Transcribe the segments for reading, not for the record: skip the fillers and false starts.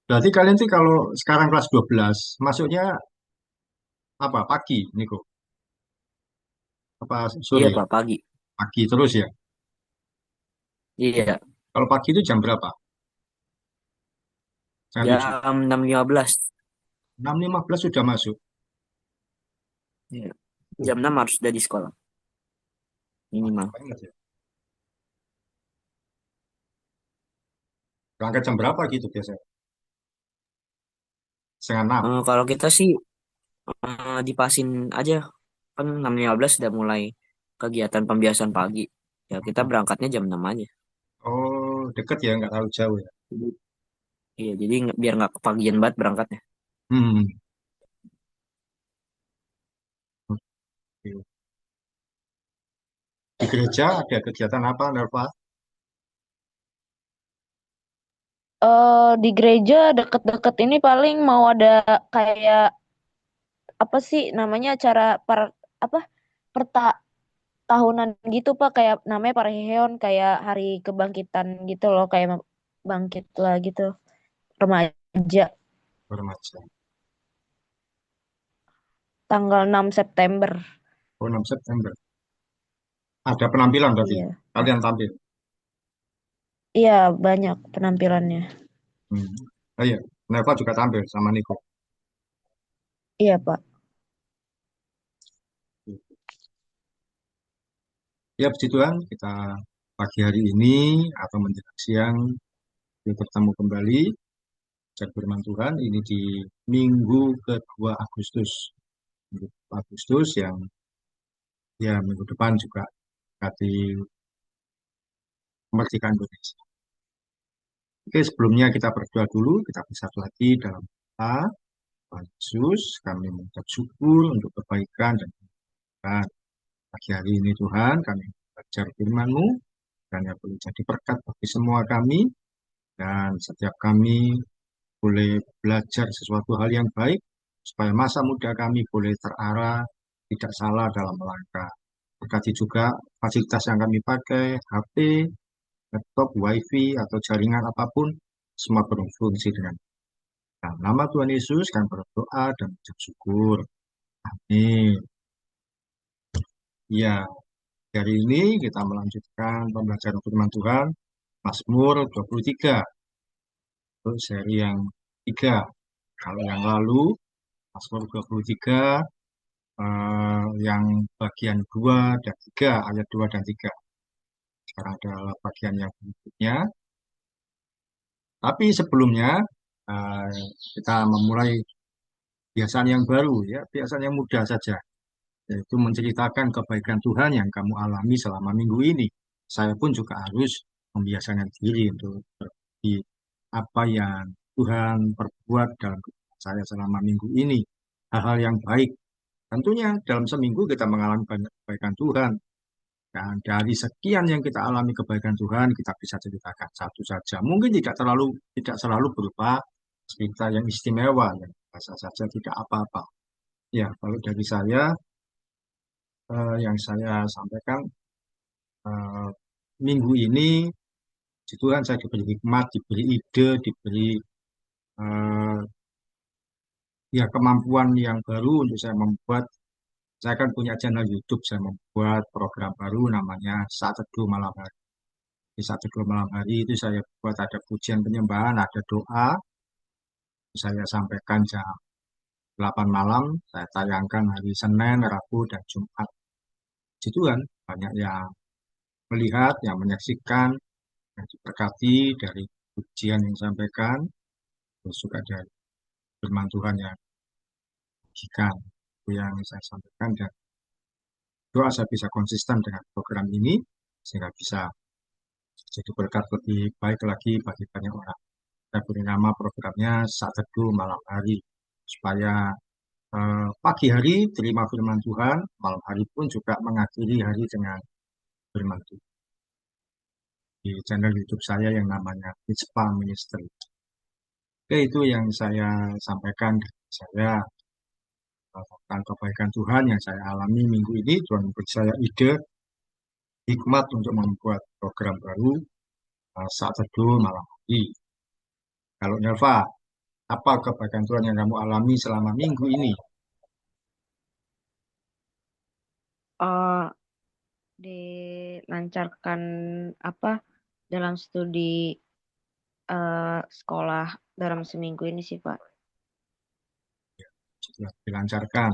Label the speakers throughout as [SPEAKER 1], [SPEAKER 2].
[SPEAKER 1] Berarti kalian sih kalau sekarang kelas 12 masuknya apa? Pagi, Niko? Apa
[SPEAKER 2] Iya
[SPEAKER 1] sore?
[SPEAKER 2] Pak, pagi.
[SPEAKER 1] Pagi terus ya.
[SPEAKER 2] Iya,
[SPEAKER 1] Kalau pagi itu jam berapa? Jam 7.
[SPEAKER 2] jam 6.15.
[SPEAKER 1] 6.15 sudah masuk.
[SPEAKER 2] Iya.
[SPEAKER 1] Oh,
[SPEAKER 2] Jam 6 harus sudah di sekolah,
[SPEAKER 1] mantap
[SPEAKER 2] minimal.
[SPEAKER 1] banget ya. Berangkat jam berapa gitu biasanya? Setengah 6.
[SPEAKER 2] Kalau kita sih dipasin aja, kan 6.15 sudah mulai kegiatan pembiasaan pagi. Ya kita berangkatnya jam 6 aja.
[SPEAKER 1] Oh, deket ya, nggak terlalu jauh ya.
[SPEAKER 2] Jadi, iya, jadi biar nggak kepagian banget berangkatnya.
[SPEAKER 1] Hmm. Oke. Di gereja ada kegiatan apa, Nerva?
[SPEAKER 3] Di gereja deket-deket ini paling mau ada kayak apa sih namanya acara apa perta tahunan gitu Pak kayak namanya Parheon kayak hari kebangkitan gitu loh kayak bangkit lah gitu remaja
[SPEAKER 1] Remaja.
[SPEAKER 3] tanggal 6 September.
[SPEAKER 1] Oh, 6 September. Ada penampilan berarti.
[SPEAKER 3] Iya.
[SPEAKER 1] Kalian tampil.
[SPEAKER 3] Iya banyak penampilannya.
[SPEAKER 1] Hmm. Oh iya, Nerva juga tampil sama Niko.
[SPEAKER 3] Iya Pak.
[SPEAKER 1] Ya, puji Tuhan, kita pagi hari ini atau menjelang siang kita bertemu kembali dan firman Tuhan ini di minggu kedua Agustus. Minggu kedua Agustus yang ya minggu depan juga berarti kemerdekaan Indonesia. Oke, sebelumnya kita berdoa dulu, kita bersatu lagi dalam doa. Tuhan Yesus, kami mengucap syukur untuk kebaikan dan keberkahan pagi hari ini Tuhan, kami belajar firman-Mu, dan yang boleh jadi berkat bagi semua kami, dan setiap kami boleh belajar sesuatu hal yang baik, supaya masa muda kami boleh terarah, tidak salah dalam melangkah. Berkati juga fasilitas yang kami pakai, HP, laptop, WiFi, atau jaringan apapun, semua berfungsi dengan baik. Dalam nama Tuhan Yesus, kami berdoa dan mengucap syukur. Amin. Ya, hari ini kita melanjutkan pembelajaran firman Tuhan, Mazmur 23, untuk seri yang 3. Kalau yang lalu, Mazmur 23, yang bagian 2 dan 3, ayat 2 dan 3. Sekarang adalah bagian yang berikutnya. Tapi sebelumnya, eh, kita memulai kebiasaan yang baru, ya, kebiasaan yang mudah saja, yaitu menceritakan kebaikan Tuhan yang kamu alami selama minggu ini. Saya pun juga harus membiasakan diri untuk berbagi apa yang Tuhan perbuat dalam kehidupan saya selama minggu ini. Hal-hal yang baik. Tentunya dalam seminggu kita mengalami banyak kebaikan Tuhan. Dan dari sekian yang kita alami kebaikan Tuhan, kita bisa ceritakan satu saja. Mungkin tidak selalu berupa cerita yang istimewa, yang biasa saja tidak apa-apa. Ya, kalau dari saya, yang saya sampaikan eh, minggu ini, puji Tuhan saya diberi hikmat, diberi ide, diberi eh, ya kemampuan yang baru untuk saya membuat. Saya kan punya channel YouTube, saya membuat program baru namanya Saat Teduh Malam Hari. Di Saat Teduh Malam Hari itu saya buat ada pujian penyembahan, ada doa, saya sampaikan jam 8 malam, saya tayangkan hari Senin, Rabu, dan Jumat. Puji Tuhan, banyak yang melihat, yang menyaksikan, yang diberkati dari pujian yang disampaikan, terus juga dari firman Tuhan yang dibagikan. Itu yang saya sampaikan dan doa saya bisa konsisten dengan program ini sehingga bisa jadi berkat lebih baik lagi bagi banyak orang. Saya beri nama programnya Saat Teduh Malam Hari supaya pagi hari terima firman Tuhan, malam hari pun juga mengakhiri hari dengan firman Tuhan. Di channel YouTube saya yang namanya Mitspa Ministry. Oke, itu yang saya sampaikan dari saya tentang kebaikan Tuhan yang saya alami minggu ini. Tuhan memberi saya ide, hikmat untuk membuat program baru saat teduh malam hari. Kalau Nelva, Apa kebaikan Tuhan yang kamu alami selama minggu ini?
[SPEAKER 3] Eh, dilancarkan apa dalam studi sekolah dalam seminggu ini sih Pak.
[SPEAKER 1] Sudah dilancarkan.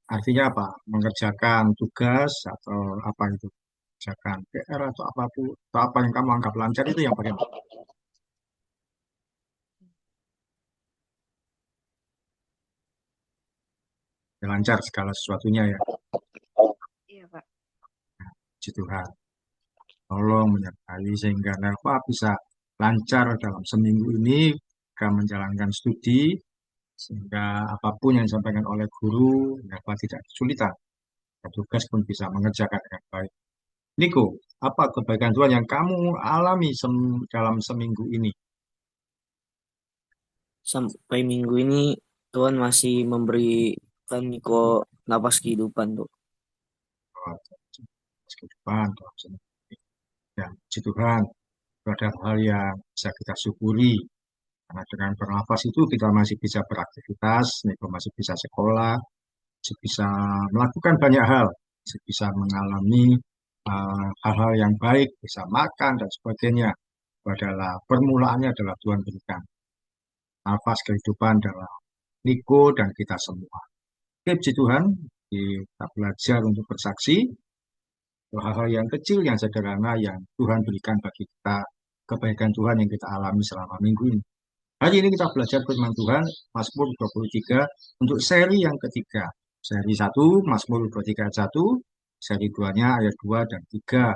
[SPEAKER 1] Artinya apa? Mengerjakan tugas atau apa itu? Kerjakan PR atau apapun, atau apa yang kamu anggap lancar itu yang bagaimana? Ya, lancar segala sesuatunya ya,
[SPEAKER 3] Iya Pak.
[SPEAKER 1] puji Tuhan. Tolong menyertai sehingga Nelva bisa lancar dalam seminggu ini, akan menjalankan studi, sehingga apapun yang disampaikan oleh guru, Nelva tidak kesulitan. Dan tugas pun bisa mengerjakan dengan baik. Niko, apa kebaikan Tuhan yang kamu alami dalam seminggu ini?
[SPEAKER 2] Sampai minggu ini Tuhan masih memberikan Niko napas kehidupan tuh.
[SPEAKER 1] Oh, kehidupan dalam seminggu ini. Ya, puji Tuhan, itu adalah hal yang bisa kita syukuri. Karena dengan bernafas itu kita masih bisa beraktivitas, Niko masih bisa sekolah, masih bisa melakukan banyak hal, masih bisa mengalami hal-hal yang baik, bisa makan dan sebagainya. Itu adalah permulaannya adalah Tuhan berikan nafas kehidupan dalam Niko dan kita semua. Oke, puji Tuhan, kita belajar untuk bersaksi hal-hal yang kecil, yang sederhana, yang Tuhan berikan bagi kita, kebaikan Tuhan yang kita alami selama minggu ini. Hari ini kita belajar firman Tuhan, Mazmur 23, untuk seri yang ketiga. Seri 1, Mazmur 23 ayat 1, seri 2-nya ayat 2 dan 3.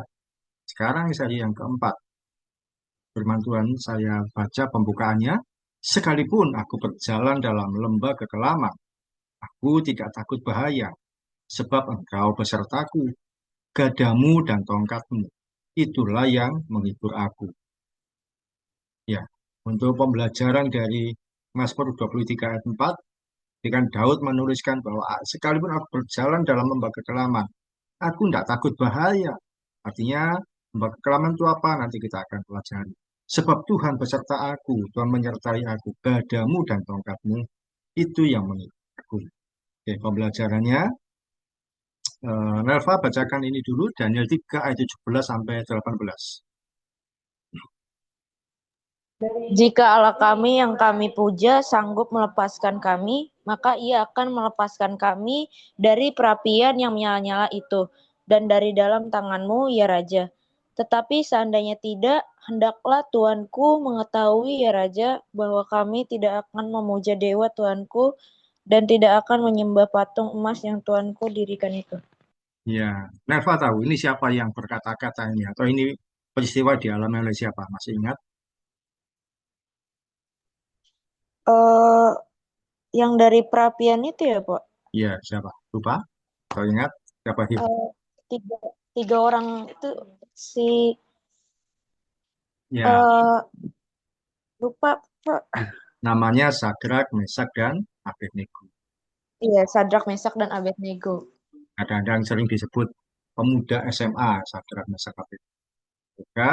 [SPEAKER 1] Sekarang seri yang keempat. Firman Tuhan saya baca pembukaannya. Sekalipun aku berjalan dalam lembah kekelaman, aku tidak takut bahaya, sebab engkau besertaku, gadamu dan tongkatmu. Itulah yang menghibur aku. Ya, untuk pembelajaran dari Mazmur 23 ayat 4, dengan Daud menuliskan bahwa sekalipun aku berjalan dalam lembah kekelaman, aku tidak takut bahaya. Artinya, lembah kekelaman itu apa? Nanti kita akan pelajari. Sebab Tuhan beserta aku, Tuhan menyertai aku, gadamu dan tongkatmu, itu yang menghibur aku. Oke, pembelajarannya, Nelva bacakan ini dulu, Daniel 3 ayat 17 sampai 18.
[SPEAKER 3] Jika Allah kami yang kami puja sanggup melepaskan kami, maka Ia akan melepaskan kami dari perapian yang menyala-nyala itu, dan dari dalam tangan-Mu, ya Raja. Tetapi seandainya tidak, hendaklah Tuanku mengetahui, ya Raja, bahwa kami tidak akan memuja dewa Tuanku, dan tidak akan menyembah patung emas yang Tuanku dirikan itu.
[SPEAKER 1] Ya, Nelva tahu ini siapa yang berkata-kata ini, atau ini peristiwa dialami oleh siapa? Masih ingat?
[SPEAKER 3] Eh, yang dari perapian itu ya, Pak?
[SPEAKER 1] Iya, siapa? Lupa? Kau ingat? Siapa itu?
[SPEAKER 3] Eh, tiga, tiga orang itu si
[SPEAKER 1] Ya,
[SPEAKER 3] eh lupa Pak.
[SPEAKER 1] namanya Sadrak, Mesak, dan Abednego.
[SPEAKER 3] Iya, Sadrak, Mesak, dan Abednego.
[SPEAKER 1] Kadang-kadang sering disebut pemuda SMA, Sadrak, Mesak, Abednego. Mereka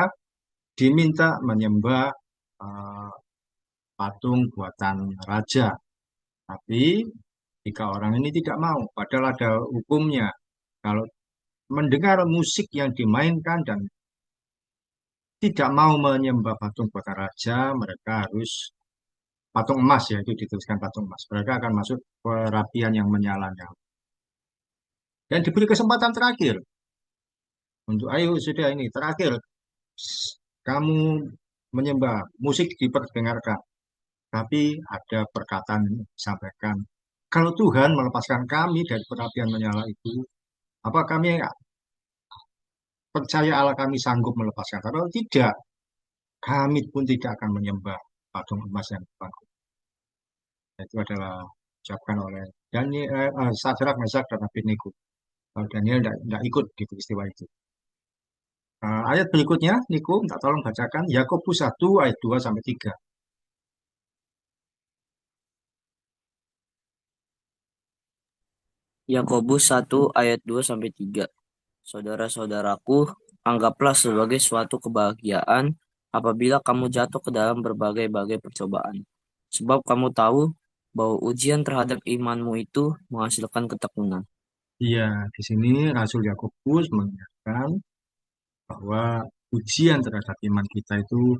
[SPEAKER 1] diminta menyembah eh, patung buatan raja. Tapi jika orang ini tidak mau, padahal ada hukumnya. Kalau mendengar musik yang dimainkan dan tidak mau menyembah patung buatan raja, mereka harus patung emas ya, itu dituliskan patung emas. Mereka akan masuk perapian yang menyala-nyala. Dan diberi kesempatan terakhir untuk ayo sudah ini terakhir kamu menyembah musik diperdengarkan. Tapi ada perkataan yang disampaikan. Kalau Tuhan melepaskan kami dari perapian menyala itu, apa kami percaya Allah kami sanggup melepaskan? Kalau tidak, kami pun tidak akan menyembah patung emas yang dibangun. Itu adalah diucapkan oleh Daniel, Sadrak, Mesak, dan Abednego. Daniel tidak ikut di peristiwa itu. Ayat berikutnya, Niko, minta tolong bacakan Yakobus 1 ayat 2 sampai 3.
[SPEAKER 2] Yakobus 1 ayat 2 sampai 3. Saudara-saudaraku, anggaplah sebagai suatu kebahagiaan apabila kamu jatuh ke dalam berbagai-bagai percobaan, sebab kamu tahu bahwa ujian terhadap imanmu itu menghasilkan ketekunan.
[SPEAKER 1] Iya, di sini Rasul Yakobus mengingatkan bahwa ujian terhadap iman kita itu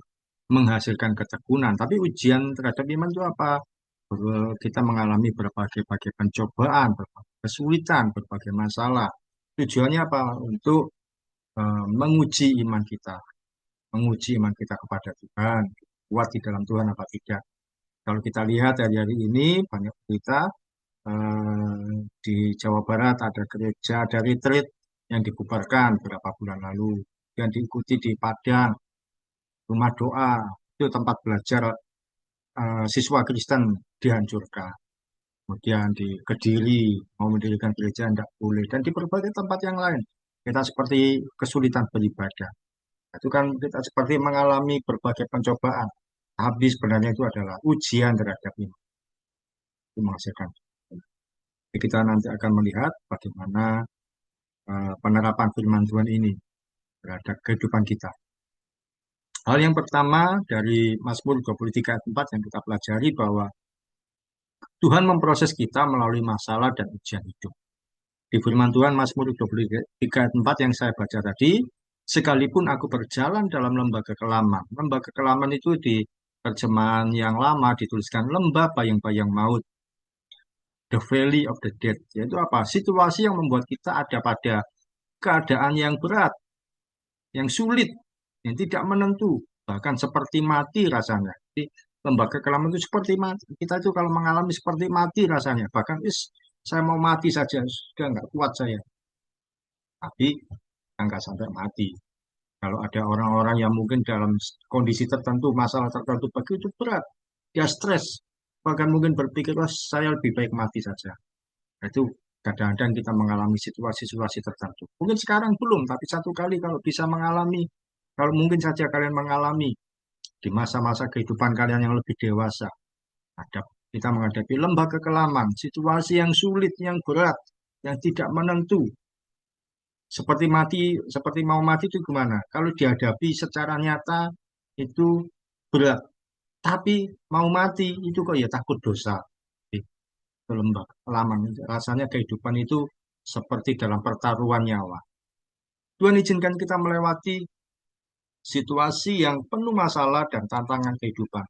[SPEAKER 1] menghasilkan ketekunan. Tapi ujian terhadap iman itu apa? Kita mengalami berbagai-bagai pencobaan, berbagai kesulitan, berbagai masalah. Tujuannya apa? Untuk menguji iman kita, menguji iman kita kepada Tuhan, kuat di dalam Tuhan apa tidak. Kalau kita lihat hari-hari ini banyak berita di Jawa Barat ada gereja, ada retreat yang dibubarkan beberapa bulan lalu, yang diikuti di Padang, rumah doa, itu tempat belajar siswa Kristen dihancurkan. Kemudian di Kediri mau mendirikan gereja tidak boleh, dan di berbagai tempat yang lain kita seperti kesulitan beribadah. Itu kan kita seperti mengalami berbagai pencobaan. Habis sebenarnya itu adalah ujian terhadap iman. Itu menghasilkan. Jadi kita nanti akan melihat bagaimana penerapan firman Tuhan ini terhadap kehidupan kita. Hal yang pertama dari Mazmur 23 ayat 4 yang kita pelajari bahwa Tuhan memproses kita melalui masalah dan ujian hidup. Di firman Tuhan Mazmur 23 ayat 4 yang saya baca tadi, sekalipun aku berjalan dalam lembah kekelaman. Lembah kekelaman itu di terjemahan yang lama dituliskan lembah bayang-bayang maut. The Valley of the Dead. Yaitu apa? Situasi yang membuat kita ada pada keadaan yang berat, yang sulit, yang tidak menentu, bahkan seperti mati rasanya. Jadi, lembaga kekelaman itu seperti mati. Kita itu kalau mengalami seperti mati rasanya, bahkan saya mau mati saja, sudah nggak kuat saya. Tapi nggak sampai mati. Kalau ada orang-orang yang mungkin dalam kondisi tertentu, masalah tertentu, begitu berat, dia stres, bahkan mungkin berpikir, wah saya lebih baik mati saja. Itu kadang-kadang kita mengalami situasi-situasi tertentu. Mungkin sekarang belum, tapi satu kali kalau bisa mengalami, kalau mungkin saja kalian mengalami di masa-masa kehidupan kalian yang lebih dewasa, ada kita menghadapi lembah kekelaman, situasi yang sulit, yang berat, yang tidak menentu, seperti mati, seperti mau mati itu gimana? Kalau dihadapi secara nyata itu berat, tapi mau mati itu kok ya takut dosa. Itu lembah kekelaman. Rasanya kehidupan itu seperti dalam pertaruhan nyawa. Tuhan izinkan kita melewati situasi yang penuh masalah dan tantangan kehidupan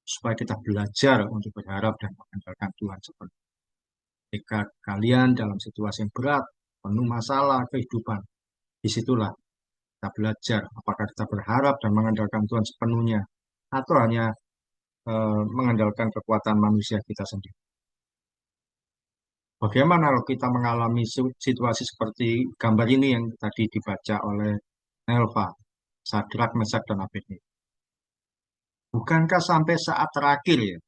[SPEAKER 1] supaya kita belajar untuk berharap dan mengandalkan Tuhan seperti ketika kalian dalam situasi yang berat, penuh masalah kehidupan, disitulah kita belajar apakah kita berharap dan mengandalkan Tuhan sepenuhnya atau hanya mengandalkan kekuatan manusia kita sendiri. Bagaimana kalau kita mengalami situasi seperti gambar ini yang tadi dibaca oleh Nelva, Sadrak, Mesak, dan Abednego? Bukankah sampai saat terakhir ya?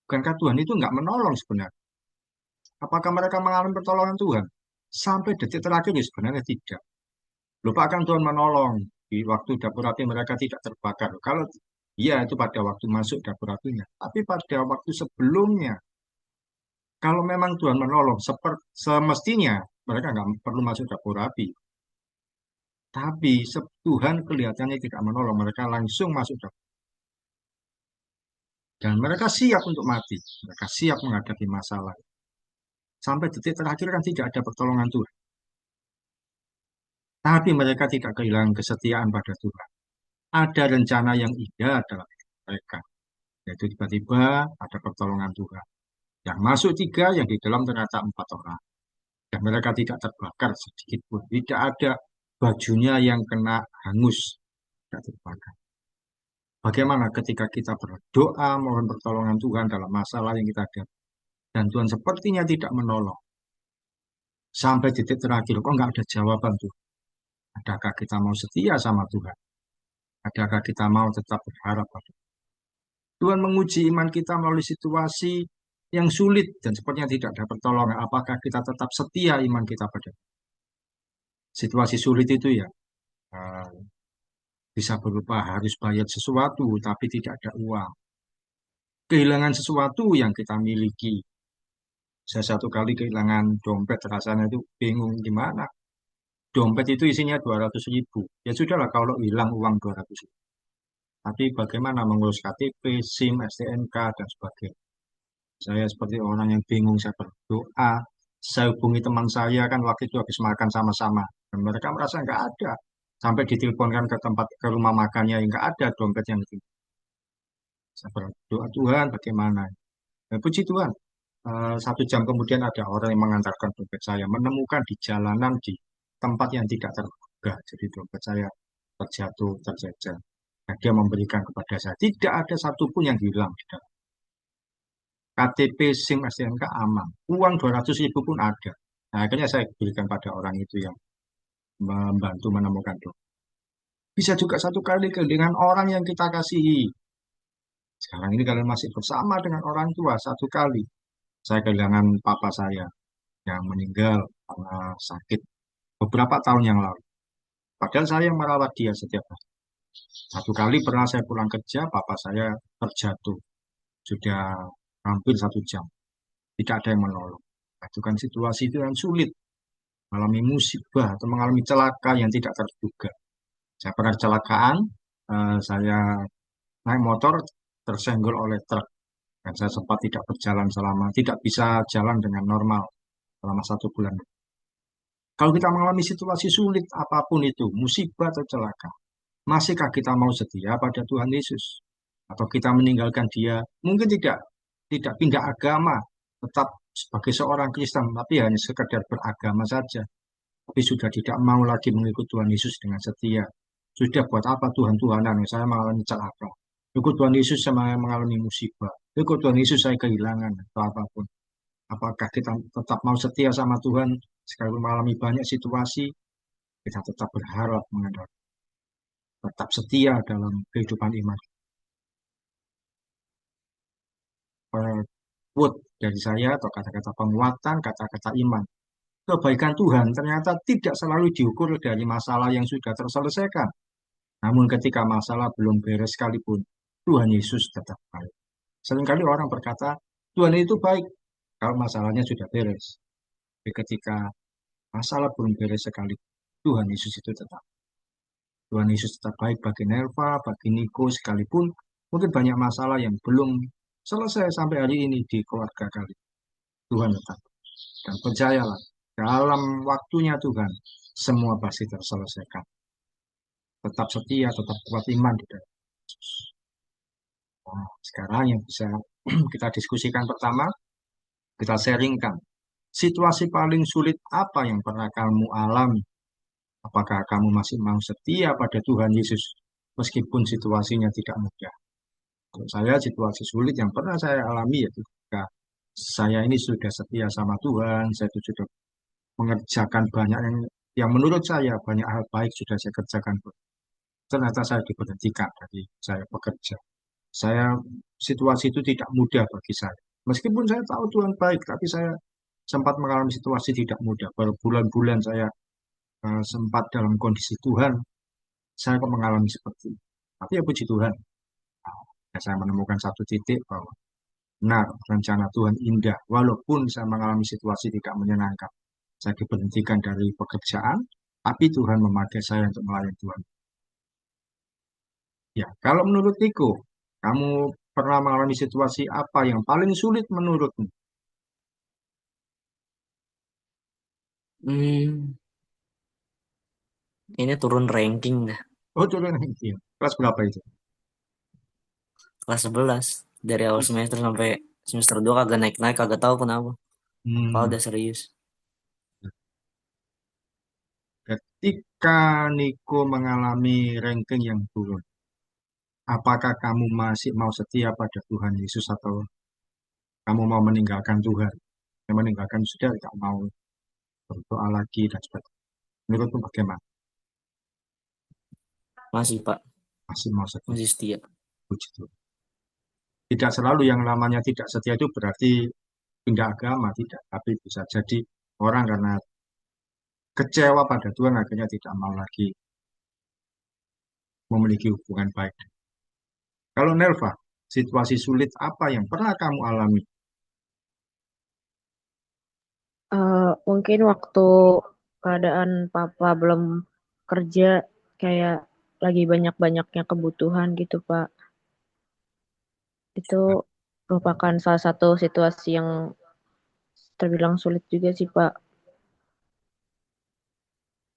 [SPEAKER 1] Bukankah Tuhan itu nggak menolong sebenarnya? Apakah mereka mengalami pertolongan Tuhan? Sampai detik terakhir ya sebenarnya tidak. Lupakan Tuhan menolong. Di waktu dapur api mereka tidak terbakar. Kalau iya itu pada waktu masuk dapur apinya. Tapi pada waktu sebelumnya, kalau memang Tuhan menolong, semestinya mereka nggak perlu masuk dapur api. Tapi Tuhan kelihatannya tidak menolong. Mereka langsung masuk dapur. Dan mereka siap untuk mati. Mereka siap menghadapi masalah. Sampai detik terakhir kan tidak ada pertolongan Tuhan. Tapi mereka tidak kehilangan kesetiaan pada Tuhan. Ada rencana yang indah dalam hidup mereka. Yaitu tiba-tiba ada pertolongan Tuhan. Yang masuk 3, yang di dalam ternyata 4 orang. Dan mereka tidak terbakar sedikit pun. Tidak ada bajunya yang kena hangus. Tidak terbakar. Bagaimana ketika kita berdoa mohon pertolongan Tuhan dalam masalah yang kita hadapi. Dan Tuhan sepertinya tidak menolong. Sampai titik terakhir, kok nggak ada jawaban Tuhan. Adakah kita mau setia sama Tuhan? Adakah kita mau tetap berharap pada Tuhan? Tuhan menguji iman kita melalui situasi yang sulit dan sepertinya tidak ada pertolongan. Apakah kita tetap setia iman kita pada Tuhan? Situasi sulit itu ya bisa berupa harus bayar sesuatu tapi tidak ada uang. Kehilangan sesuatu yang kita miliki. Saya satu kali kehilangan dompet, rasanya itu bingung gimana. Dompet itu isinya 200.000. Ya sudahlah kalau hilang uang 200.000. Tapi bagaimana mengurus KTP, SIM, STNK, dan sebagainya. Saya seperti orang yang bingung, saya berdoa, saya hubungi teman saya kan waktu itu habis makan sama-sama. Dan mereka merasa nggak ada. Sampai diteleponkan ke tempat, ke rumah makannya, nggak ada dompet yang itu. Saya berdoa, Tuhan bagaimana? Dan puji Tuhan, 1 jam kemudian ada orang yang mengantarkan dompet saya, menemukan di jalanan di tempat yang tidak terduga. Jadi dompet saya terjatuh, terjejar. Nah, dia memberikan kepada saya. Tidak ada satupun yang hilang di dalam. KTP, SIM, STNK aman. Uang 200.000 pun ada. Nah, akhirnya saya berikan pada orang itu yang membantu menemukan dompet. Bisa juga satu kali dengan orang yang kita kasihi. Sekarang ini kalian masih bersama dengan orang tua. Satu kali saya kehilangan papa saya yang meninggal karena sakit beberapa tahun yang lalu. Padahal saya yang merawat dia setiap hari. Satu kali pernah saya pulang kerja, papa saya terjatuh. Sudah hampir 1 jam. Tidak ada yang menolong. Nah, itu kan situasi itu yang sulit. Mengalami musibah atau mengalami celaka yang tidak terduga. Saya pernah kecelakaan, saya naik motor tersenggol oleh truk. Dan saya sempat tidak berjalan selama, tidak bisa jalan dengan normal selama 1 bulan. Kalau kita mengalami situasi sulit apapun itu, musibah atau celaka, masihkah kita mau setia pada Tuhan Yesus? Atau kita meninggalkan Dia? Mungkin tidak pindah agama, tetap sebagai seorang Kristen, tapi hanya sekedar beragama saja. Tapi sudah tidak mau lagi mengikut Tuhan Yesus dengan setia. Sudah buat apa Tuhan-Tuhanan? Saya mengalami celaka. Ikut Tuhan Yesus saya mengalami musibah. Ikut Tuhan Yesus saya kehilangan atau apapun. Apakah kita tetap mau setia sama Tuhan sekalipun mengalami banyak situasi? Kita tetap berharap mengandalkan, tetap setia dalam kehidupan iman. Quote dari saya atau kata-kata penguatan, kata-kata iman. Kebaikan Tuhan ternyata tidak selalu diukur dari masalah yang sudah terselesaikan. Namun ketika masalah belum beres sekalipun, Tuhan Yesus tetap baik. Seringkali orang berkata, Tuhan itu baik kalau masalahnya sudah beres. Tapi ketika masalah belum beres sekali, Tuhan Yesus itu tetap. Tuhan Yesus tetap baik bagi Nerva, bagi Niko, sekalipun mungkin banyak masalah yang belum selesai sampai hari ini di keluarga kalian. Tuhan tetap. Dan percayalah, dalam waktunya Tuhan, semua pasti terselesaikan. Tetap setia, tetap kuat iman di dalam Yesus. Nah, sekarang yang bisa kita diskusikan pertama, kita sharingkan. Situasi paling sulit apa yang pernah kamu alami? Apakah kamu masih mau setia pada Tuhan Yesus meskipun situasinya tidak mudah? Untuk saya, situasi sulit yang pernah saya alami yaitu ketika saya ini sudah setia sama Tuhan, saya itu sudah mengerjakan banyak yang menurut saya banyak hal baik sudah saya kerjakan. Ternyata saya diberhentikan dari saya bekerja. Saya situasi itu tidak mudah bagi saya. Meskipun saya tahu Tuhan baik, tapi saya sempat mengalami situasi tidak mudah. Berbulan-bulan saya sempat dalam kondisi Tuhan, saya kok mengalami seperti itu. Tapi ya puji Tuhan, ya saya menemukan satu titik bahwa benar rencana Tuhan indah. Walaupun saya mengalami situasi tidak menyenangkan, saya diberhentikan dari pekerjaan, tapi Tuhan memakai saya untuk melayani Tuhan. Ya, kalau menurut Tiko, kamu pernah mengalami situasi apa yang paling sulit menurutmu?
[SPEAKER 2] Hmm, ini turun ranking dah.
[SPEAKER 1] Oh, turun ranking. Kelas berapa itu?
[SPEAKER 2] Kelas 11. Dari awal semester sampai semester 2 kagak naik-naik, kagak tahu kenapa. Kalau
[SPEAKER 1] Hmm,
[SPEAKER 2] udah serius.
[SPEAKER 1] ketika Niko mengalami ranking yang turun, apakah kamu masih mau setia pada Tuhan Yesus atau kamu mau meninggalkan Tuhan? Yang meninggalkan sudah tidak mau berdoa lagi dan sebagainya. Menurutmu bagaimana?
[SPEAKER 2] Masih, Pak.
[SPEAKER 1] Masih mau setia?
[SPEAKER 2] Masih setia.
[SPEAKER 1] Puji Tuhan. Tidak selalu yang namanya tidak setia itu berarti pindah agama, tidak. Tapi bisa jadi orang karena kecewa pada Tuhan akhirnya tidak mau lagi memiliki hubungan baik. Kalau Nelva, situasi sulit apa yang pernah kamu alami?
[SPEAKER 3] Mungkin waktu keadaan papa belum kerja kayak lagi banyak-banyaknya kebutuhan gitu, Pak. Itu merupakan salah satu situasi yang terbilang sulit juga sih, Pak.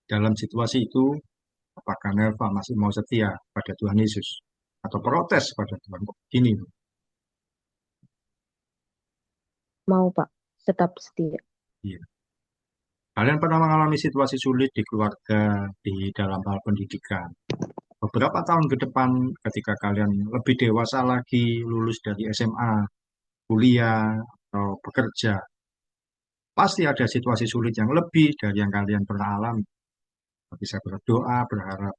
[SPEAKER 1] Dalam situasi itu, apakah Nelva masih mau setia pada Tuhan Yesus? Atau protes pada Tuhan? Kok gini?
[SPEAKER 3] Mau, Pak, tetap setia.
[SPEAKER 1] Iya. Kalian pernah mengalami situasi sulit di keluarga, di dalam hal pendidikan. Beberapa tahun ke depan, ketika kalian lebih dewasa lagi, lulus dari SMA, kuliah, atau bekerja, pasti ada situasi sulit yang lebih dari yang kalian pernah alami. Bisa berdoa, berharap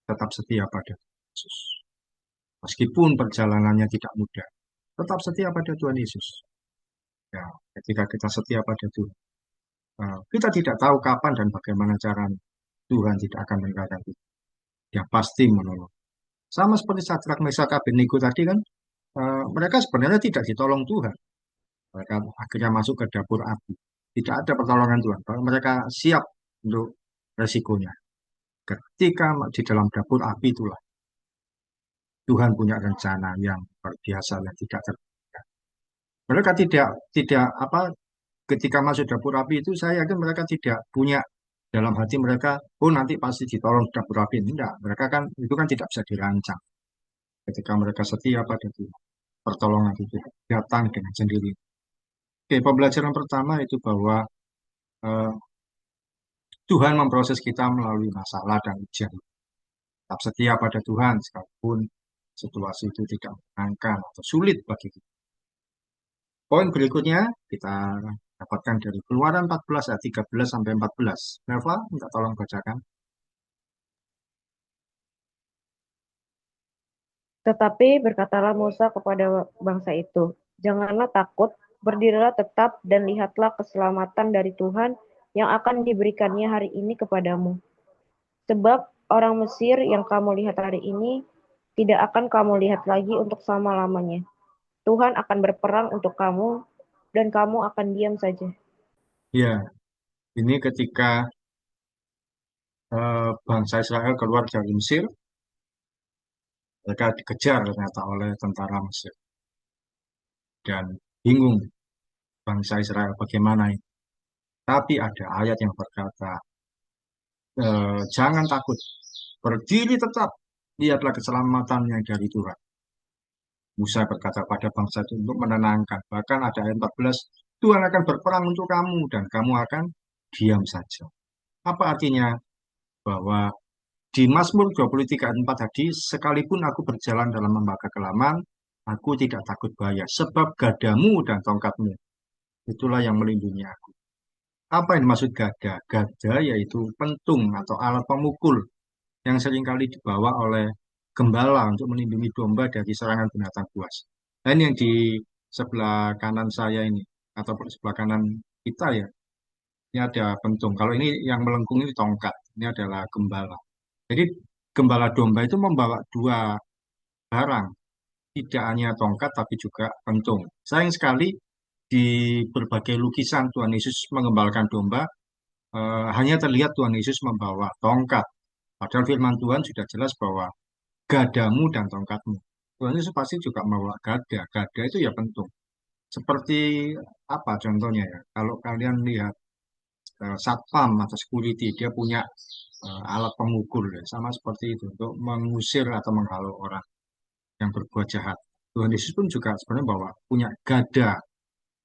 [SPEAKER 1] tetap setia pada Yesus. Meskipun perjalanannya tidak mudah, tetap setia pada Tuhan Yesus. Ya, ketika kita setia pada Tuhan, kita tidak tahu kapan dan bagaimana cara Tuhan tidak akan meninggalkan kita. Dia pasti menolong. Sama seperti Sadrak, Mesak, Abednego tadi kan, mereka sebenarnya tidak ditolong Tuhan. Mereka akhirnya masuk ke dapur api. Tidak ada pertolongan Tuhan. Mereka siap untuk resikonya. Ketika di dalam dapur api itulah Tuhan punya rencana yang luar biasa yang tidak terduga. Mereka tidak apa ketika masuk dapur api itu saya yakin mereka tidak punya dalam hati mereka, oh nanti pasti ditolong dapur api. Tidak, mereka kan itu kan tidak bisa dirancang. Ketika mereka setia pada Tuhan, pertolongan itu datang dengan sendiri. Oke, pembelajaran pertama itu bahwa eh, Tuhan memproses kita melalui masalah dan ujian. Tetap setia pada Tuhan sekalipun situasi itu tidak menyenangkan atau sulit bagi kita. Poin berikutnya kita dapatkan dari Keluaran 14 ayat 13 sampai 14. Nelva, minta tolong bacakan.
[SPEAKER 3] Tetapi berkatalah Musa kepada bangsa itu, janganlah takut, berdirilah tetap dan lihatlah keselamatan dari Tuhan yang akan diberikannya hari ini kepadamu. Sebab orang Mesir yang kamu lihat hari ini, tidak akan kamu lihat lagi untuk selama-lamanya. Tuhan akan berperang untuk kamu, dan kamu akan diam saja.
[SPEAKER 1] Ya, ini ketika bangsa Israel keluar dari Mesir, mereka dikejar ternyata oleh tentara Mesir. Dan bingung bangsa Israel bagaimana ini. Tapi ada ayat yang berkata, jangan takut, berdiri tetap, lihatlah keselamatannya dari Tuhan. Musa berkata pada bangsa itu untuk menenangkan. Bahkan ada ayat 14, Tuhan akan berperang untuk kamu dan kamu akan diam saja. Apa artinya? Bahwa di Mazmur 23 ayat 4 tadi, sekalipun aku berjalan dalam lembah kekelaman, aku tidak takut bahaya, sebab gadamu dan tongkatmu, itulah yang melindungi aku. Apa yang dimaksud gada? Gada yaitu pentung atau alat pemukul yang seringkali dibawa oleh gembala untuk melindungi domba dari serangan binatang buas. Dan yang di sebelah kanan saya ini, atau sebelah kanan kita ya, ini ada pentung. Kalau ini yang melengkung ini tongkat, ini adalah gembala. Jadi gembala domba itu membawa dua barang, tidak hanya tongkat tapi juga pentung. Sayang sekali di berbagai lukisan Tuhan Yesus mengembalakan domba, hanya terlihat Tuhan Yesus membawa tongkat. Padahal firman Tuhan sudah jelas bahwa gadamu dan tongkatmu. Tuhan Yesus pasti juga membawa gada. Gada itu ya pentung. Seperti apa contohnya ya? Kalau kalian lihat satpam atau security, dia punya alat pemukul ya. Sama seperti itu untuk mengusir atau menghalau orang yang berbuat jahat. Tuhan Yesus pun juga sebenarnya bawa punya gada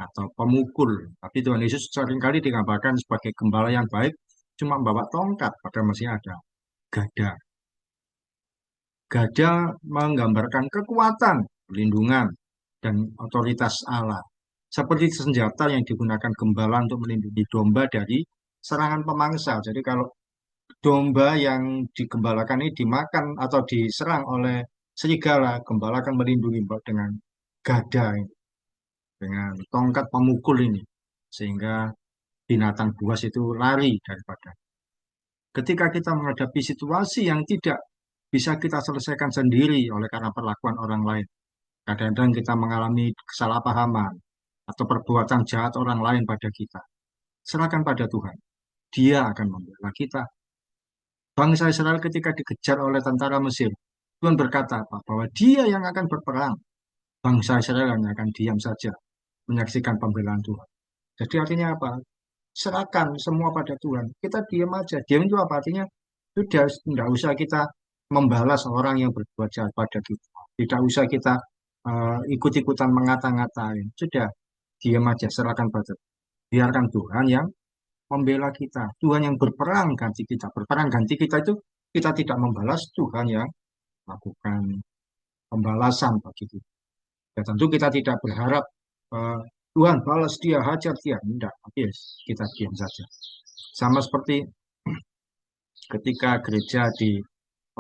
[SPEAKER 1] atau pemukul. Tapi Tuhan Yesus seringkali digambarkan sebagai gembala yang baik, cuma membawa tongkat, padahal masih ada gada. Gada menggambarkan kekuatan, perlindungan, dan otoritas Allah. Seperti senjata yang digunakan gembala untuk melindungi domba dari serangan pemangsa. Jadi kalau domba yang digembalakan ini dimakan atau diserang oleh serigala, gembala akan melindungi dengan gada ini, dengan tongkat pemukul ini. Sehingga binatang buas itu lari daripada. Ketika kita menghadapi situasi yang tidak bisa kita selesaikan sendiri oleh karena perlakuan orang lain. Kadang-kadang kita mengalami kesalahpahaman atau perbuatan jahat orang lain pada kita. Serahkan pada Tuhan. Dia akan membela kita. Bangsa Israel ketika dikejar oleh tentara Mesir, Tuhan berkata apa? Bahwa dia yang akan berperang. Bangsa Israel hanya akan diam saja menyaksikan pembelaan Tuhan. Jadi artinya apa? Serahkan semua pada Tuhan. Kita diam aja. Diam itu apa? Artinya sudah tidak usah kita membalas orang yang berbuat jahat pada kita. Tidak usah kita ikut-ikutan mengata-ngatain. Sudah diam aja, serahkan pada Tuhan. Biarkan Tuhan yang membela kita. Tuhan yang berperang ganti kita. Berperang ganti kita itu kita tidak membalas, Tuhan yang lakukan pembalasan bagi kita. Ya, tentu kita tidak berharap eh, Tuhan balas dia, hajar dia. Tidak, yes, kita diam saja. Sama seperti ketika gereja di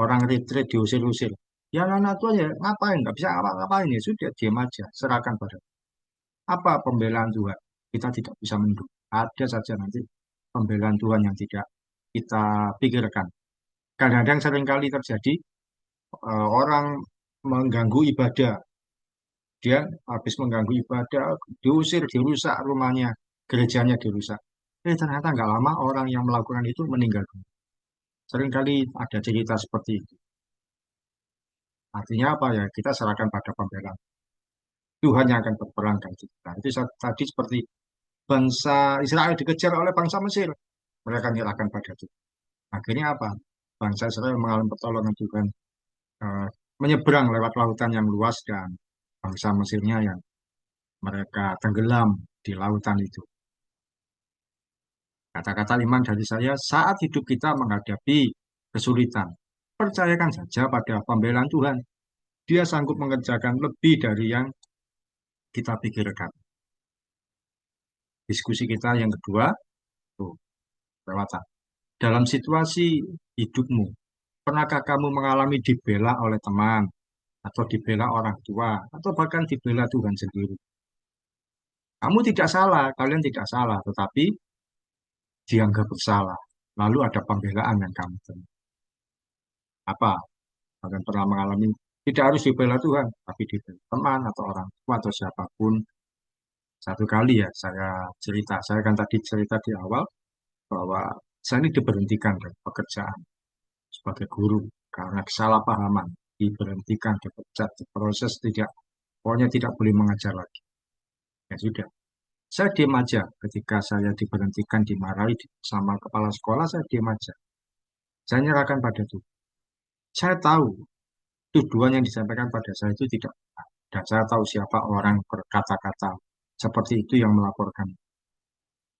[SPEAKER 1] orang retreat diusir-usir. Ya anak Tuhan ya ngapain? Nggak bisa apa-apain ya sudah diam aja, serahkan pada apa pembelaan Tuhan. Kita tidak bisa mendukung. Ada saja nanti pembelaan Tuhan yang tidak kita pikirkan. Kadang-kadang seringkali terjadi orang mengganggu ibadah. Dia habis mengganggu ibadah, diusir, dirusak rumahnya, gerejanya dirusak. Ternyata nggak lama orang yang melakukan itu meninggal. Seringkali ada cerita seperti itu. Artinya apa ya? Kita serahkan pada pembelaan. Tuhan yang akan berperang dan kita. Itu tadi seperti bangsa Israel dikejar oleh bangsa Mesir. Mereka menyerahkan pada Tuhan. Akhirnya apa? Bangsa Israel mengalami pertolongan Tuhan. eh, Menyeberang lewat lautan yang luas dan bangsa Mesirnya yang mereka tenggelam di lautan itu. Kata-kata iman dari saya, saat hidup kita menghadapi kesulitan, percayakan saja pada pembelaan Tuhan. Dia sanggup mengerjakan lebih dari yang kita pikirkan. Diskusi kita yang kedua, tuh, lewat. Dalam situasi hidupmu, pernahkah kamu mengalami dibela oleh teman, atau dibela orang tua, atau bahkan dibela Tuhan sendiri? Kamu tidak salah, kalian tidak salah, tetapi dianggap bersalah. Lalu ada pembelaan yang kamu terima. Apa? Kalian pernah mengalami tidak harus dibela Tuhan, tapi dibela teman atau orang tua atau siapapun. Satu kali ya saya cerita, saya kan tadi cerita di awal bahwa saya ini diberhentikan dari pekerjaan sebagai guru karena kesalahpahaman, diberhentikan, dipecat, diproses, tidak, pokoknya tidak boleh mengajar lagi. Ya sudah, saya diam aja ketika saya diberhentikan, dimarahi sama kepala sekolah, saya diam aja. Saya nyerahkan pada Tuhan. Saya tahu tuduhan yang disampaikan pada saya itu tidak benar. Dan saya tahu siapa orang berkata-kata seperti itu yang melaporkan.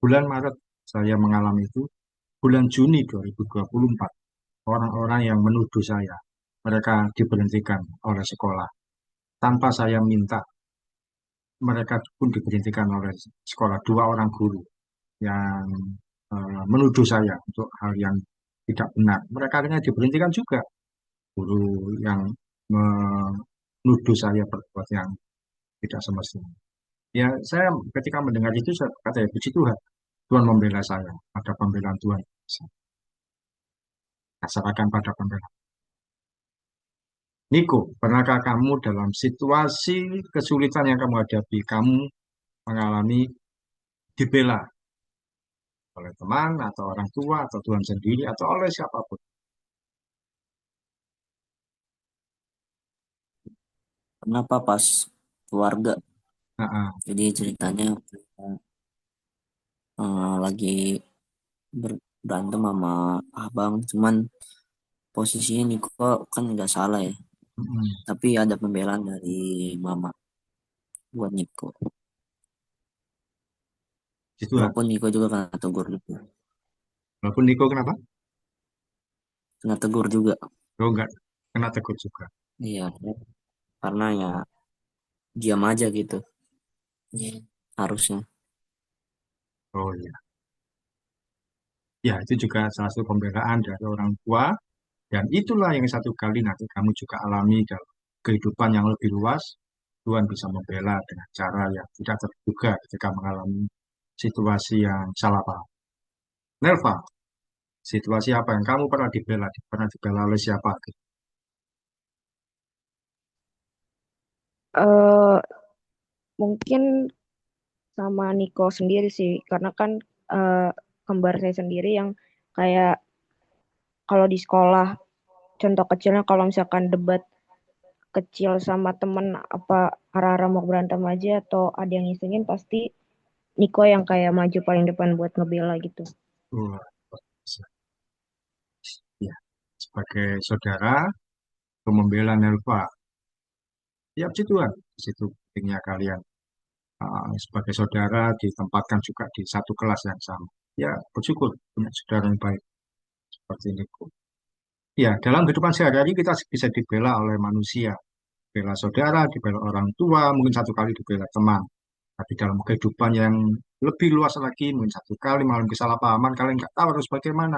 [SPEAKER 1] Bulan Maret saya mengalami itu, bulan Juni 2024 orang-orang yang menuduh saya, mereka diberhentikan oleh sekolah. Tanpa saya minta, mereka pun diberhentikan oleh sekolah. Dua orang guru yang menuduh saya untuk hal yang tidak benar. Mereka akhirnya diberhentikan juga. Guru yang menuduh saya berbuat yang tidak semestinya. Ya, saya ketika mendengar itu, saya kata ya, puji Tuhan. Tuhan membela saya. Ada pembelaan Tuhan. Saya serahkan pada pembelaan. Niko, pernahkah kamu dalam situasi kesulitan yang kamu hadapi, kamu mengalami dibela oleh teman, atau orang tua, atau Tuhan sendiri, atau oleh siapapun?
[SPEAKER 2] Kenapa pas keluarga?
[SPEAKER 1] Nah,
[SPEAKER 2] Jadi ceritanya lagi berantem sama abang, cuman posisinya Niko kan nggak salah ya, tapi ada pembelaan dari mama buat Niko.
[SPEAKER 1] itu lah.
[SPEAKER 2] Walaupun Niko juga kena tegur juga,
[SPEAKER 1] Walaupun Niko kenapa?
[SPEAKER 2] kena tegur juga.
[SPEAKER 1] Oh, enggak, kena tegur juga.
[SPEAKER 2] Iya, karena ya diam aja gitu. Iya. Harusnya.
[SPEAKER 1] Oh iya. Ya, itu juga salah satu pembelaan dari orang tua. Dan itulah yang satu kali nanti kamu juga alami dalam kehidupan yang lebih luas. Tuhan bisa membela dengan cara yang tidak terduga ketika mengalami situasi yang salah paham. Nelva, situasi apa yang kamu pernah dibela? Pernah dibela oleh siapa?
[SPEAKER 3] eh mungkin sama Niko sendiri sih, karena kan eh, kembar saya sendiri yang kayak kalau di sekolah. Contoh kecilnya kalau misalkan debat kecil sama temen apa arah-arah mau berantem aja atau ada yang ngisengin pasti Niko yang kayak maju paling depan buat ngebela gitu.
[SPEAKER 1] Wah, ya, sebagai saudara, untuk membela Nelva, ya puji Tuhan, di situ pentingnya kalian sebagai saudara ditempatkan juga di satu kelas yang sama. Ya, bersyukur punya saudara yang baik seperti Niko. Ya, dalam kehidupan sehari-hari kita bisa dibela oleh manusia, bela saudara, dibela orang tua, mungkin satu kali dibela teman. Tapi dalam kehidupan yang lebih luas lagi, mungkin satu kali mengalami kesalahpahaman, kalian nggak tahu harus bagaimana.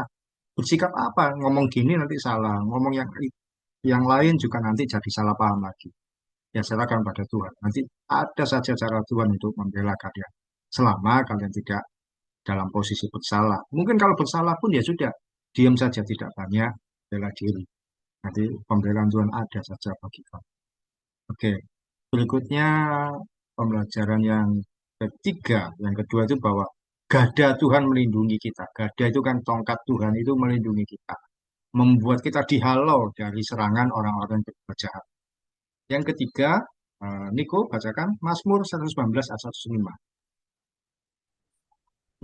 [SPEAKER 1] Bersikap apa? Ngomong gini nanti salah, ngomong yang lain juga nanti jadi salah paham lagi. Ya serahkan pada Tuhan. Nanti ada saja cara Tuhan untuk membela kalian. Selama kalian tidak dalam posisi bersalah. Mungkin kalau bersalah pun ya sudah, diam saja tidak banyak bela diri. Nanti pembelaan Tuhan ada saja bagi kamu. Oke, berikutnya pembelajaran yang ketiga, yang kedua itu bahwa gada Tuhan melindungi kita. Gada itu kan tongkat Tuhan itu melindungi kita. Membuat kita dihalau dari serangan orang-orang yang berbuat jahat. Yang ketiga, Niko bacakan Mazmur 119 ayat 105.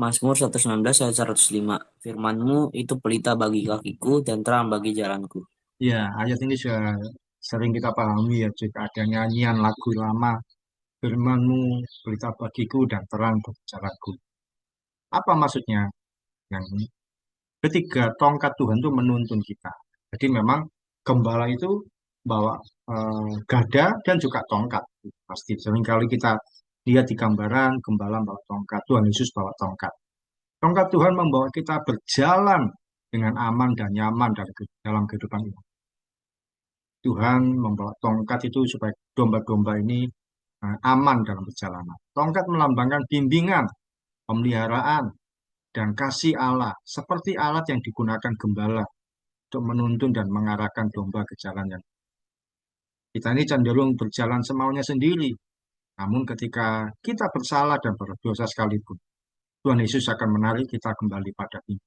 [SPEAKER 2] Mazmur 119 ayat 105. Firman-Mu itu pelita bagi kakiku dan terang bagi jalanku.
[SPEAKER 1] Ya, ayat ini sudah sering kita pahami ya, jika ada nyanyian lagu lama, firman-Mu pelita bagiku dan terang bagi jalanku. Apa maksudnya? Yang ketiga, tongkat Tuhan itu menuntun kita. Jadi memang gembala itu bawa gada dan juga tongkat. Pasti seringkali kita lihat di gambaran gembala bawa tongkat, Tuhan Yesus bawa tongkat. Tongkat Tuhan membawa kita berjalan dengan aman dan nyaman dalam kehidupan ini. Tuhan membawa tongkat itu supaya domba-domba ini aman dalam perjalanan. Tongkat melambangkan bimbingan, pemeliharaan, dan kasih Allah, seperti alat yang digunakan gembala untuk menuntun dan mengarahkan domba ke jalan yang kita ini cenderung berjalan semaunya sendiri. Namun ketika kita bersalah dan berdosa sekalipun, Tuhan Yesus akan menarik kita kembali pada ini.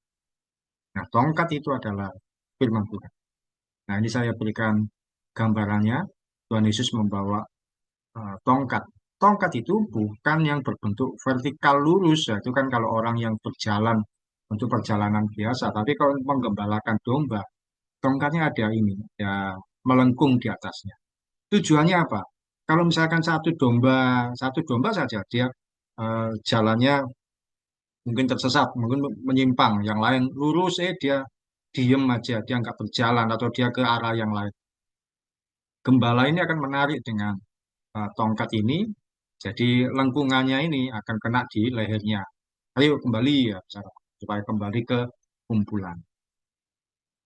[SPEAKER 1] Nah, tongkat itu adalah firman Tuhan. Nah, ini saya berikan gambarannya. Tuhan Yesus membawa tongkat. Tongkat itu bukan yang berbentuk vertikal lurus, ya. Itu kan kalau orang yang berjalan untuk perjalanan biasa. Tapi kalau menggembalakan domba, tongkatnya ada ini, ya melengkung di atasnya. Tujuannya apa? Kalau misalkan satu domba saja dia jalannya mungkin tersesat, mungkin menyimpang, yang lain lurus, dia diem aja, dia nggak berjalan atau dia ke arah yang lain. Gembala ini akan menarik dengan tongkat ini, jadi lengkungannya ini akan kena di lehernya. Ayo kembali ya, supaya kembali ke kumpulan.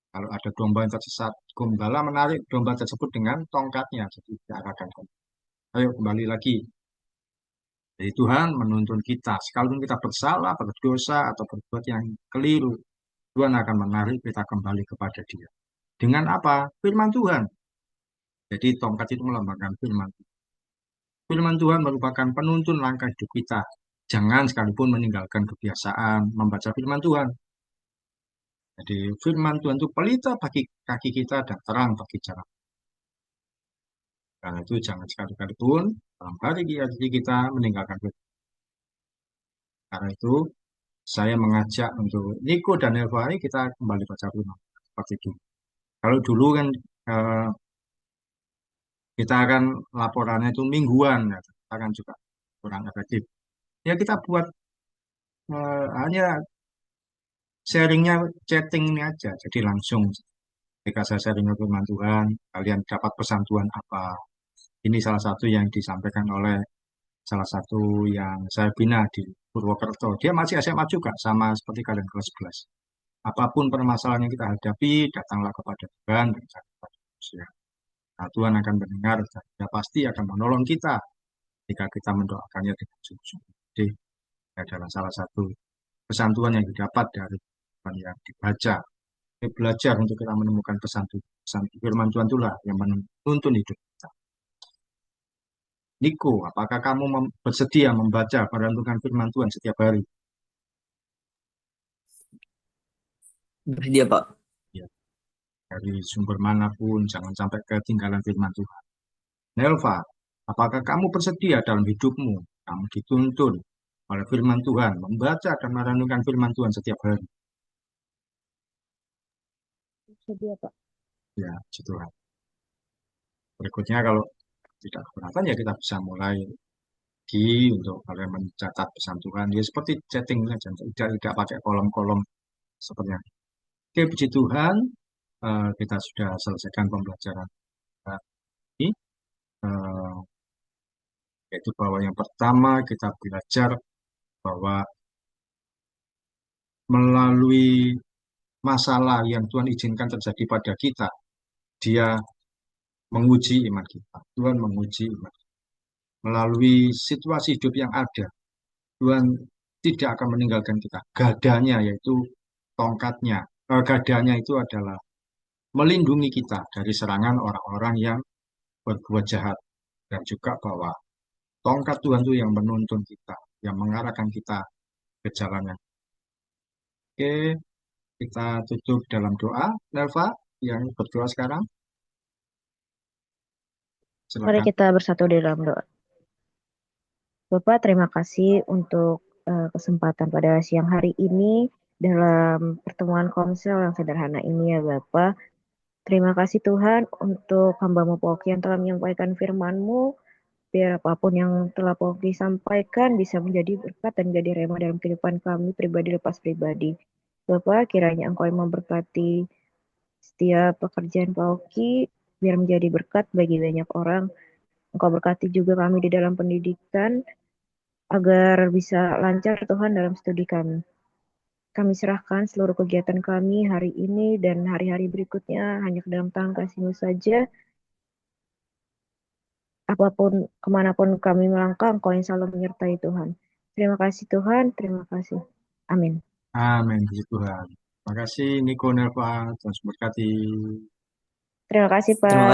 [SPEAKER 1] Kalau ada domba yang tersesat, gembala menarik domba tersebut dengan tongkatnya, jadi diarahkan kembali. Ayo kembali lagi. Jadi Tuhan menuntun kita, sekalipun kita bersalah, berdosa, atau berbuat yang keliru, Tuhan akan menarik kita kembali kepada Dia. Dengan apa? Firman Tuhan. Jadi tongkat itu melambangkan firman. Firman Tuhan merupakan penuntun langkah hidup kita. Jangan sekalipun meninggalkan kebiasaan membaca firman Tuhan. Jadi firman Tuhan itu pelita bagi kaki kita dan terang bagi jalan. Karena itu jangan sekali-kali pun dalam hari kita meninggalkan firman. Karena itu saya mengajak untuk Niko dan Elva ini kita kembali baca firman seperti itu. Kalau dulu kan eh, kita akan laporannya itu mingguan, ya. Kita kan juga kurang efektif. Ya kita buat hanya sharingnya chatting ini aja. Jadi langsung ketika saya sharing firman Tuhan, kalian dapat pesan Tuhan apa. Ini salah satu yang disampaikan oleh salah satu yang saya bina di Purwokerto. Dia masih SMA juga, sama seperti kalian kelas 11. Apapun permasalahan yang kita hadapi, datanglah kepada Tuhan dan jangan kepada manusia. Nah, Tuhan akan mendengar dan Dia pasti akan menolong kita jika kita mendoakannya dengan sungguh-sungguh. Jadi, adalah salah satu pesan Tuhan yang didapat dari Tuhan yang dibaca. Kita belajar untuk kita menemukan pesan Tuhan. Pesan firman Tuhan itulah yang menuntun hidup kita. Niko, apakah kamu bersedia membaca merenungkan firman Tuhan setiap hari?
[SPEAKER 2] Bersedia, Pak.
[SPEAKER 1] Ya. dari sumber manapun, jangan sampai ketinggalan firman Tuhan. Nelva, apakah kamu bersedia dalam hidupmu? Kamu dituntun oleh firman Tuhan, membaca dan merenungkan firman Tuhan setiap hari.
[SPEAKER 3] Sedia, Pak.
[SPEAKER 1] Ya, puji Tuhan. Berikutnya kalau tidak keberatan ya kita bisa mulai di untuk kalian mencatat pesan Tuhan. Ya seperti chatting saja, tidak pakai kolom-kolom seperti itu. Oke, puji Tuhan, kita sudah selesaikan pembelajaran ini. Eh, Yaitu bahwa yang pertama kita belajar bahwa melalui masalah yang Tuhan izinkan terjadi pada kita, Dia menguji iman kita. Tuhan menguji iman kita. Melalui situasi hidup yang ada, Tuhan tidak akan meninggalkan kita. Gadanya yaitu tongkatnya. Gadanya itu adalah melindungi kita dari serangan orang-orang yang berbuat jahat. Dan juga bahwa tongkat Tuhan itu yang menuntun kita, yang mengarahkan kita ke jalannya. Oke, kita tutup dalam doa. Nelva, yang berdoa sekarang,
[SPEAKER 3] Mari
[SPEAKER 1] silakan.
[SPEAKER 3] kita bersatu di dalam doa. Bapak, terima kasih untuk kesempatan pada siang hari ini dalam pertemuan komsel yang sederhana ini ya Bapak. Terima kasih Tuhan untuk hamba-Mu Poki yang telah menyampaikan firman-Mu. Biar apapun yang telah Poki sampaikan bisa menjadi berkat dan menjadi rema dalam kehidupan kami pribadi lepas pribadi. Bapak, kiranya Engkau yang memberkati setiap pekerjaan Poki biar menjadi berkat bagi banyak orang. Engkau berkati juga kami di dalam pendidikan agar bisa lancar Tuhan dalam studi kami. Kami serahkan seluruh kegiatan kami hari ini dan hari-hari berikutnya hanya ke dalam tangan kasih-Mu saja. Apapun, kemanapun kami melangkah, Engkau yang selalu menyertai Tuhan. Terima kasih Tuhan, terima kasih. Amin.
[SPEAKER 1] Amin, puji Tuhan. Terima kasih Niko, Nelva, Tuhan memberkati.
[SPEAKER 3] Terima kasih
[SPEAKER 2] Terima
[SPEAKER 3] Pak.